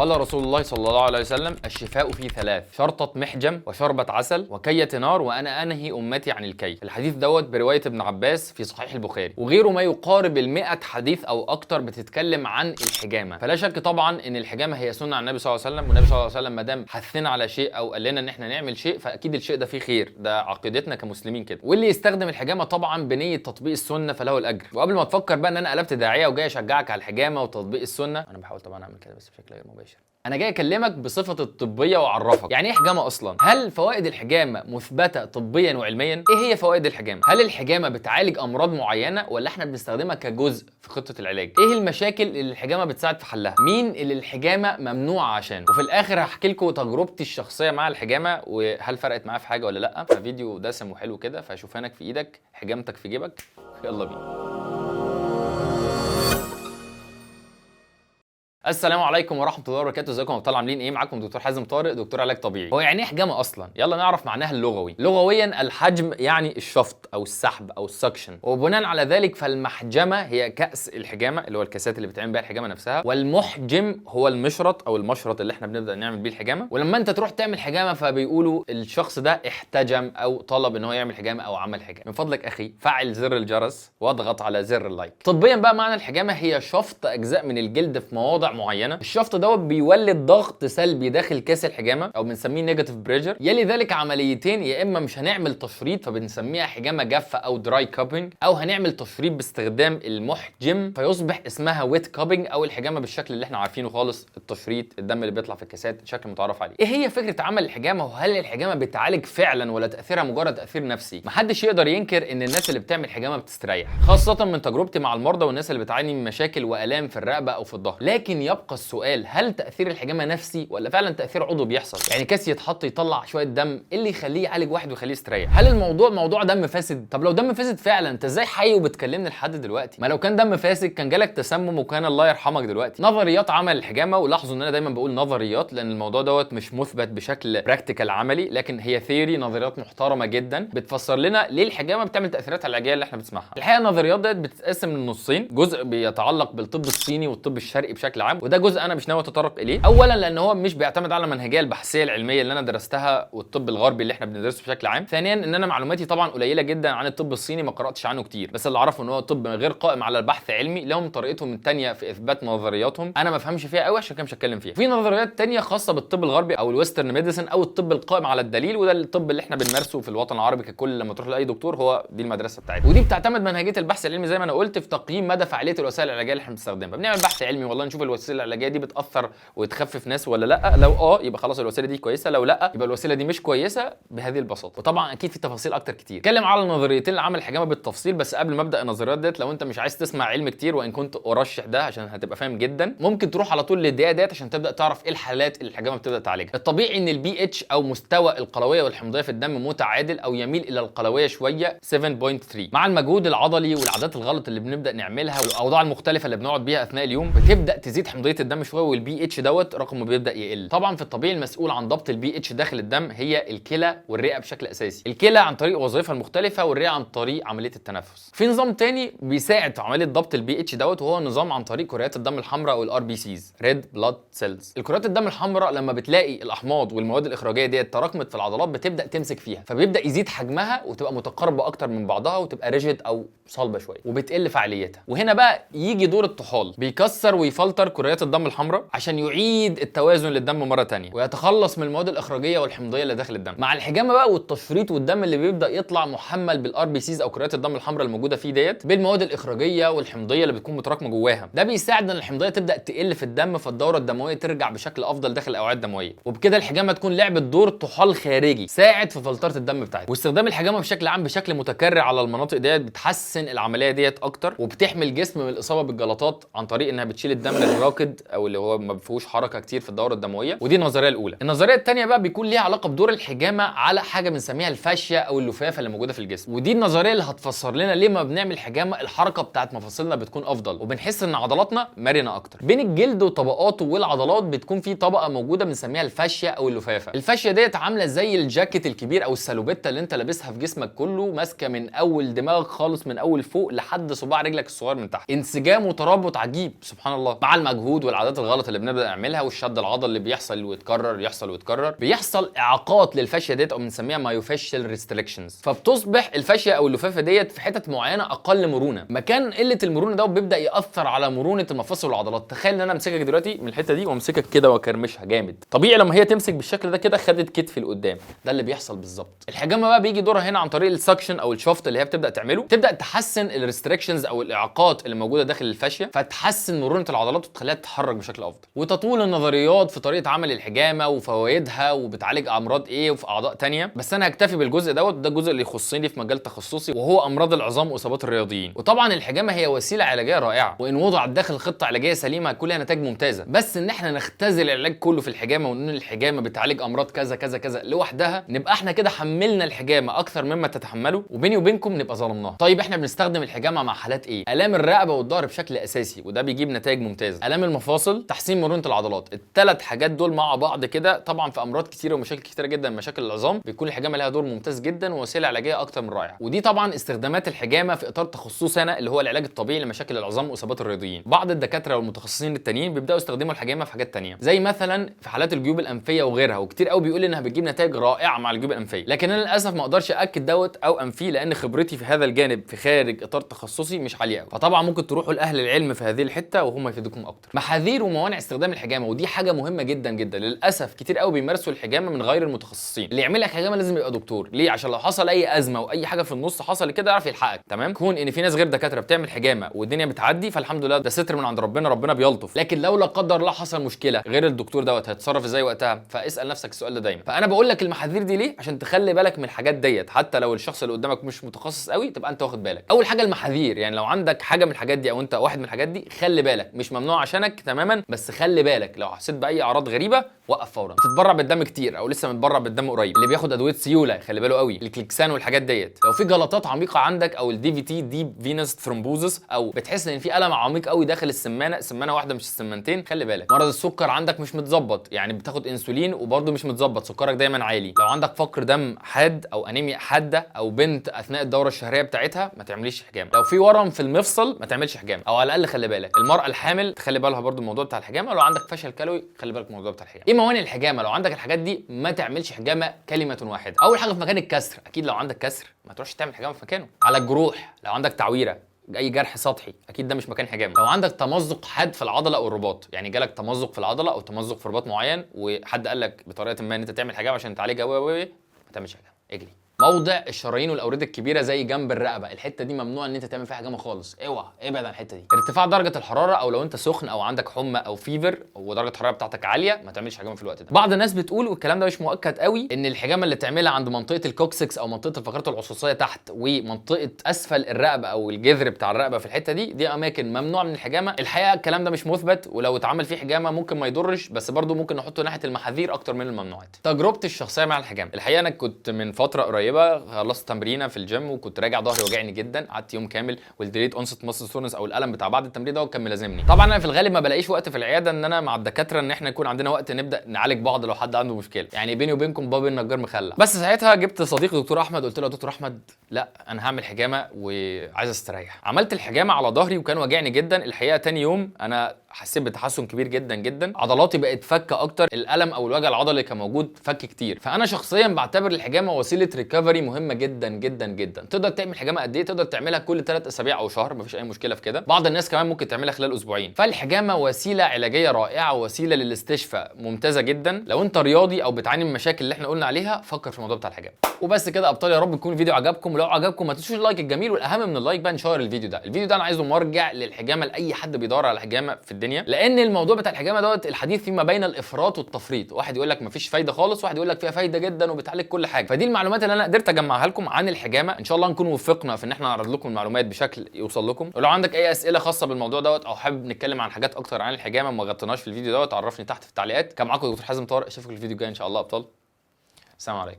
قال رسول الله صلى الله عليه وسلم: الشفاء في ثلاث: شرطة محجم، وشربة عسل، وكية نار، وأنا أنهي أمتي عن الكي. الحديث دوت برواية ابن عباس في صحيح البخاري، وغيره ما يقارب ال100 حديث أو أكتر بتتكلم عن الحجامة. فلا شك طبعا إن الحجامة هي سنة عن النبي صلى الله عليه وسلم، والنبي صلى الله عليه وسلم ما دام حثنا على شيء أو قال لنا إن إحنا نعمل شيء فأكيد الشيء ده فيه خير، ده عقيدتنا كمسلمين كده. واللي يستخدم الحجامة طبعا بنية تطبيق السنة فله الأجر. وقبل ما تفكر بقى إن أنا قلبت داعية وجاي أشجعك على الحجامة وتطبيق السنة، أنا بحاول طبعا أعمل كده بس بشكل غير مباشر. انا جاي اكلمك بصفه الطبيه واعرفك يعني ايه حجامه اصلا. هل فوائد الحجامه مثبته طبيا وعلميا؟ ايه هي فوائد الحجامه؟ هل الحجامه بتعالج امراض معينه ولا احنا بنستخدمها كجزء في خطه العلاج؟ ايه المشاكل اللي الحجامه بتساعد في حلها؟ مين اللي الحجامه ممنوعه عشانه؟ وفي الاخر هحكي لكم تجربتي الشخصيه مع الحجامه وهل فرقت معايا في حاجه ولا لا. ففيديو دسم وحلو كده، فشوفانك في ايدك حجامتك في جيبك. يلا بينا. السلام عليكم ورحمه الله وبركاته. ازيكم يا ابطال؟ عاملين ايه؟ معاكم دكتور حازم طارق، دكتور علاج طبيعي. هو يعني ايه حجامه اصلا؟ يلا نعرف معناها اللغوي. لغويا الحجم يعني الشفط او السحب او السكشن، وبناء على ذلك فالمحجمه هي كاس الحجامه اللي هو الكاسات اللي بتعمل بيها الحجامه نفسها، والمحجم هو المشرط او المشرط اللي احنا بنبدا نعمل بيه الحجامه. ولما انت تروح تعمل حجامه فبيقولوا الشخص ده احتجم او طلب ان هو يعمل حجامه او عمل حجامه. من فضلك اخي فعل زر الجرس واضغط على زر اللايك. طبيا بقى معنى الحجامه هي شفط اجزاء من الجلد في مواضع معينه. الشفط دوت بيولد ضغط سلبي داخل كاس الحجامه او بنسميه نيجاتيف بريشر. يلي ذلك عمليتين: يا اما مش هنعمل تشريط فبنسميها حجامه جافه او دراي كابينج، او هنعمل تشريط باستخدام المحجم فيصبح اسمها ويت كابينج، او الحجامه بالشكل اللي احنا عارفينه خالص، التشريط الدم اللي بيطلع في الكاسات، شكل متعارف عليه. ايه هي فكره عمل الحجامه؟ وهل الحجامه بتعالج فعلا ولا تاثيرها مجرد تاثير نفسي؟ محدش يقدر ينكر ان الناس اللي بتعمل حجامه بتستريح، خاصه من تجربتي مع المرضى والناس اللي بتعاني من مشاكل والام في الرقبه او في الظهر. لكن يبقى السؤال: هل تاثير الحجامه نفسي ولا فعلا تاثير عضوي بيحصل؟ يعني كاس يتحط يطلع شويه دم، ايه اللي يخليه يعالج واحد ويخليه يستريح؟ هل الموضوع موضوع دم فاسد؟ طب لو دم فاسد فعلا انت ازاي حي وبتكلمني لحد دلوقتي؟ ما لو كان دم فاسد كان جالك تسمم وكان الله يرحمك دلوقتي. نظريات عمل الحجامه، ولاحظوا ان انا دايما بقول نظريات لان الموضوع دوت مش مثبت بشكل براكتيكال عملي، لكن هي ثيوري، نظريات محترمه جدا بتفسر لنا ليه الحجامه بتعمل تاثيرات علاجيه اللي احنا بنسمعها. الحقيقه النظريات ديت بتتقسم لنصين: جزء بيتعلق بالطب الصيني والطب الشرقي بشكل عام، وده جزء انا مش ناوي اتطرق اليه. اولا لان هو مش بيعتمد على المنهجيه البحثيه العلميه اللي انا درستها والطب الغربي اللي احنا بندرسه بشكل عام. ثانيا ان انا معلوماتي طبعا قليله جدا عن الطب الصيني، ما قراتش عنه كتير، بس اللي اعرفه ان هو طب غير قائم على البحث علمي، لهم طريقتهم الثانيه في اثبات نظرياتهم انا ما افهمش فيها قوي عشان كده مش هتكلم فيها. في نظريات ثانيه خاصه بالطب الغربي او الويسترن ميديسن او الطب القائم على الدليل، وده الطب اللي احنا بنمارسه في الوطن العربي ككل. لما تروح لاي دكتور هو دي المدرسه بتاعتنا، ودي بتعتمد منهجيه البحث العلمي زي ما انا قلت في تقييم مدى فعاليه الوسائل العلاجيه اللي احنا بنستخدمها. بنعمل بحث علمي والله نشوف الوسيله العلاجيه دي بتاثر وتخفف ناس ولا لا. لو يبقى خلاص الوسيله دي كويسه، لو لا يبقى الوسيله دي مش كويسه، بهذه البساطه. وطبعا اكيد في تفاصيل اكتر كتير. اتكلم على النظريتين اللي عمل الحجامه بالتفصيل، بس قبل ما ابدا النظريات ديت لو انت مش عايز تسمع علم كتير، وان كنت ارشح ده عشان هتبقى فاهم جدا، ممكن تروح على طول للدقيقه ديت عشان تبدا تعرف ايه الحالات اللي الحجامه بتبدا تعالجها. الطبيعي ان البي اتش او مستوى القلويه والحمضيه في الدم متعادل او يميل الى القلويه شويه 7.3. مع المجهود العضلي والعادات الغلط اللي بنبدا نعملها والاوضاع المختلفه اللي بنقعد بيها اثناء اليوم بتبدا تزيد حمضيه الدم شويه، والبي اتش دوت رقمه بيبدا يقل. طبعا في الطبيعي المسؤول عن ضبط البي اتش داخل الدم هي الكلى والرئه بشكل اساسي. الكلى عن طريق وظائفها المختلفه، والرئه عن طريق عمليه التنفس. في نظام تاني بيساعد في عمليه ضبط البي اتش دوت، وهو نظام عن طريق كريات الدم الحمراء او الار بي سيز، ريد بلاد سيلز. الكريات الدم الحمراء لما بتلاقي الاحماض والمواد الاخراجيه ديت تراكمت في العضلات بتبدا تمسك فيها، فبيبدا يزيد حجمها وتبقى متقاربه اكتر من بعضها وتبقى ريجيد او صلبه شويه وبتقل فعاليتها. وهنا بقى يجي دور الطحال، بيكسر ويفلتر كريات الدم الحمراء عشان يعيد التوازن للدم مره ثانيه ويتخلص من المواد الاخراجيه والحمضيه اللي داخل الدم. مع الحجامه بقى والتشريط والدم اللي بيبدا يطلع محمل بالار بي سيز او كريات الدم الحمراء الموجوده فيه ديت بالمواد الاخراجيه والحمضيه اللي بتكون متراكمه جواها، ده بيساعد ان الحمضيه تبدا تقل في الدم فالدوره الدمويه ترجع بشكل افضل داخل الاوعيه الدمويه، وبكده الحجامه تكون لعبت دور طحال خارجي ساعد في فلتره الدم بتاعتها. واستخدام الحجامه بشكل عام بشكل متكرر على المناطق ديت بتحسن العمليه ديت اكتر، وبتحمي الجسم من الاصابه بالجلطات عن طريق انها بتشيل الدم الراكد او اللي هو ما فيهوش حركه كتير في الدوره الدمويه. ودي النظريه الاولى. النظريه الثانيه بقى بيكون ليها علاقه بدور الحجامه على حاجه بنسميها الفاشيه او اللفافه اللي موجوده في الجسم، ودي النظريه اللي هتفسر لنا ليه ما بنعمل حجامه الحركه بتاعت مفاصلنا بتكون افضل وبنحس ان عضلاتنا مرنه اكتر. بين الجلد وطبقاته والعضلات بتكون في طبقه موجوده بنسميها الفاشيه او اللفافه. الفاشيه ديت عامله زي الجاكيت الكبير او السالوبيتا اللي انت لابسها في جسمك كله، ماسكه من اول دماغك خالص من اول فوق لحد صباع رجلك الصغير من تحت. انسجام وترابط عجيب سبحان الله. مع المجهود المجهود والعادات الغلط اللي بنبدا نعملها والشد العضلي اللي بيحصل ويتكرر يحصل ويتكرر، بيحصل اعاقات للفاشيه ديت او بنسميها مايوفاشيال ريستريكشنز. فبتصبح الفاشيه او اللفافه ديت في حتت معينه اقل مرونه. مكان قله المرونه ده بيبدا ياثر على مرونه المفاصل والعضلات. تخيل ان انا امسكك دلوقتي من الحته دي وامسكك كده واكرمشها جامد. طبيعي لما هي تمسك بالشكل ده كده خدت كتفي لقدام، ده اللي بيحصل بالظبط. الحجامه بقى بيجي دورها هنا عن طريق السكشن او الشفط اللي هي بتبدا تعمله، تبدا تحسن الريستريكشنز او الاعاقات اللي موجوده داخل الفاشيه، فتحسن مرونه العضلات وتخليها تتحرك بشكل افضل. وتطول النظريات في طريقه عمل الحجامه وفوائدها وبتعالج امراض ايه وفي اعضاء ثانيه، بس انا هكتفي بالجزء دوت، ده الجزء اللي يخصني في مجال تخصصي وهو امراض العظام واصابات الرياضيين. وطبعا الحجامه هي وسيله علاجيه رائعه، وان وضعت داخل خطه علاجيه سليمه هيكون لها نتائج ممتازه، بس ان احنا نختزل العلاج كله في الحجامه وان الحجامه بتعالج امراض كذا كذا كذا لوحدها، نبقى احنا كده حملنا الحجامه اكثر مما تتحمله، وبيني وبينكم نبقى ظلمناها. طيب احنا بنستخدم الحجامه مع حالات ايه؟ الام الرقبه والظهر بشكل اساسي وده بيجيب نتائج ممتازه، الام المفاصل، تحسين مرونه العضلات. الثلاث حاجات دول مع بعض كده طبعا في امراض كتيره ومشاكل كتيره جدا، مشاكل العظام بيكون الحجامه لها دور ممتاز جدا ووسيله علاجيه اكتر من رائعه. ودي طبعا استخدامات الحجامه في اطار تخصصي انا اللي هو العلاج الطبيعي لمشاكل العظام واصابات الرياضيين. بعض الدكاتره والمتخصصين التانيين بيبداوا يستخدموا الحجامه في حاجات تانيه، زي مثلا في حالات الجيوب الانفيه وغيرها، وكتير قوي بيقول انها بتجيب نتائج رائعه مع الجيوب الانفيه، لكن انا للاسف ما اقدرش اكد دوت او انفيه لان خبرتي في هذا الجانب في خارج اطار تخصصي مش عاليه قوي. فطبعا ممكن تروحوا لاهل العلم في هذه الحته وهم يفيدوكم اكتر. محاذير وموانع استخدام الحجامه، ودي حاجه مهمه جدا جدا. للاسف كتير قوي بيمارسوا الحجامه من غير المتخصصين. اللي يعمل لك حجامه لازم يبقى دكتور، ليه؟ عشان لو حصل اي ازمه واي حاجه في النص حصل كده يعرف يلحقك. تمام؟ كون ان في ناس غير دكاتره بتعمل حجامه والدنيا بتعدي فالحمد لله، ده ستر من عند ربنا، ربنا بيلطف. لكن لو لا قدر الله حصل مشكله غير الدكتور دوت هيتصرف ازاي وقتها؟ فاسال نفسك السؤال ده دايما. فانا بقول لك المحاذير دي ليه؟ عشان تخلي بالك من الحاجات ديت، حتى لو الشخص اللي قدامك مش متخصص قوي تبقى انت واخد بالك. اول حاجه المحاذير، يعني لو عندك حاجه من الحاجات دي او انت واحد من الحاجات دي خلي بالك، مش ممنوع عشانك تماما، بس خلي بالك لو حسيت باي اعراض غريبه وقف فورا. بتتبرع بالدم كتير او لسه متبرع بالدم قريب، اللي بياخد ادويه سيوله خلي باله قوي، الكليكسان والحاجات ديت. لو في جلطات عميقه عندك او الدي في تي ديب فينس ثرومبوزس، او بتحس ان في الم عميق قوي داخل السمانه، سمانه واحده مش السمانتين، خلي بالك. مرض السكر عندك مش متظبط، يعني بتاخد انسولين وبرده مش متظبط، سكرك دايما عالي. لو عندك فقر دم حاد او انيميا حاده، او بنت اثناء الدوره الشهريه بتاعتها ما تعمليش حجامه. لو في ورم في المفصل ما تعملش حجامه، او على الاقل خلي بالك. المراه الحامل تخلي بالها برده الموضوع بتاع الحجامه. لو عندك فشل كلوي خلي بالك من الموضوع بتاع الحجامه. ايه موانع الحجامه؟ لو عندك الحاجات دي ما تعملش حجامه، كلمه واحده. اول حاجه في مكان الكسر، اكيد لو عندك كسر ما تروحش تعمل حجامه في مكانه. على الجروح، لو عندك تعويره، اي جرح سطحي، اكيد ده مش مكان حجامه. لو عندك تمزق حاد في العضله او الرباط، يعني جالك تمزق في العضله او تمزق في رباط معين وحد قال لك بطريقه ما ان انت تعمل حجامه عشان تعالجها ما تعملش حجامه، اجري. موضع الشرايين والاورده الكبيره زي جنب الرقبه، الحته دي ممنوع ان انت تعمل فيها حجامه خالص، اوعى ابعد عن الحته دي. ارتفاع درجه الحراره، او لو انت سخن او عندك حمى او فيفر ودرجه الحراره بتاعتك عاليه ما تعملش حجامه في الوقت ده. بعض الناس بتقول والكلام ده مش مؤكد قوي ان الحجامه اللي تعملها عند منطقه الكوكسكس او منطقه الفقرات العصوصيه تحت ومنطقه اسفل الرقبه او الجذر بتاع الرقبه في الحته دي اماكن ممنوع من الحجامه. الحقيقه الكلام ده مش مثبت، ولو اتعمل فيه حجامه ممكن ما يضرش، بس برده ممكن نحطه ناحيه المحاذير اكتر من الممنوعات. تجربتي الشخصيه مع الحجامه، الحقيقه انا كنت من فتره قريبه خلصت تمرينه في الجيم وكنت راجع ظهري وجعني جدا، قعدت يوم كامل والديليت اونست ماسل سورنس او الالم بتاع بعد التمرين ده كان ملازمني. طبعا انا في الغالب ما بلاقيش وقت في العياده ان انا مع الدكاتره ان احنا يكون عندنا وقت نبدا نعالج بعض لو حد عنده مشكله، يعني بيني وبينكم باب النجار مخلع. بس ساعتها جبت صديقي دكتور احمد، قلت له يا دكتور احمد لا انا هعمل حجامه وعايز استريح. عملت الحجامه على ظهري وكان واجعني جدا. الحقيقه تاني يوم انا حسيت بتحسن كبير جدا جدا، عضلاتي بقت فكه اكتر، الالم او الوجع العضلي اللي كان موجود فك كتير. فانا شخصيا بعتبر الحجامه وسيله ريكفري مهمه جدا جدا جدا. تقدر تعمل حجامه قد ايه؟ تقدر تعملها كل 3 اسابيع او شهر، مفيش اي مشكله في كده. بعض الناس كمان ممكن تعملها خلال اسبوعين. فالحجامه وسيله علاجيه رائعه ووسيله للاستشفاء ممتازه جدا. لو انت رياضي او بتعاني من المشاكل اللي احنا قلنا عليها فكر في الموضوع بتاع الحجامه. وبس كده ابطال، يا رب يكون الفيديو عجبكم. ولو عجبكم ما تنسوش اللايك الجميل، والاهم من اللايك بقى نشير الفيديو ده. الفيديو ده انا عايزه مرجع للحجامه لاي حد بيدور على حجامه في الدنيا، لان الموضوع بتاع الحجامه دوت الحديث فيما بين الافراط والتفريط. واحد يقول لك مفيش فايده خالص، واحد يقول لك فيها فايده جدا وبتعالج كل حاجه. فدي المعلومات اللي انا قدرت اجمعها لكم عن الحجامه. ان شاء الله نكون وفقنا في ان احنا نعرض لكم المعلومات بشكل يوصل لكم. ولو عندك اي اسئله خاصه بالموضوع دوت او حابب نتكلم عن حاجات اكتر عن الحجامه ما غطيناش في الفيديو دوت عرفني تحت في التعليقات. كان معاكم دكتور حازم طارق، اشوفكم الفيديو الجاي ان شاء الله ابطال. السلام عليكم.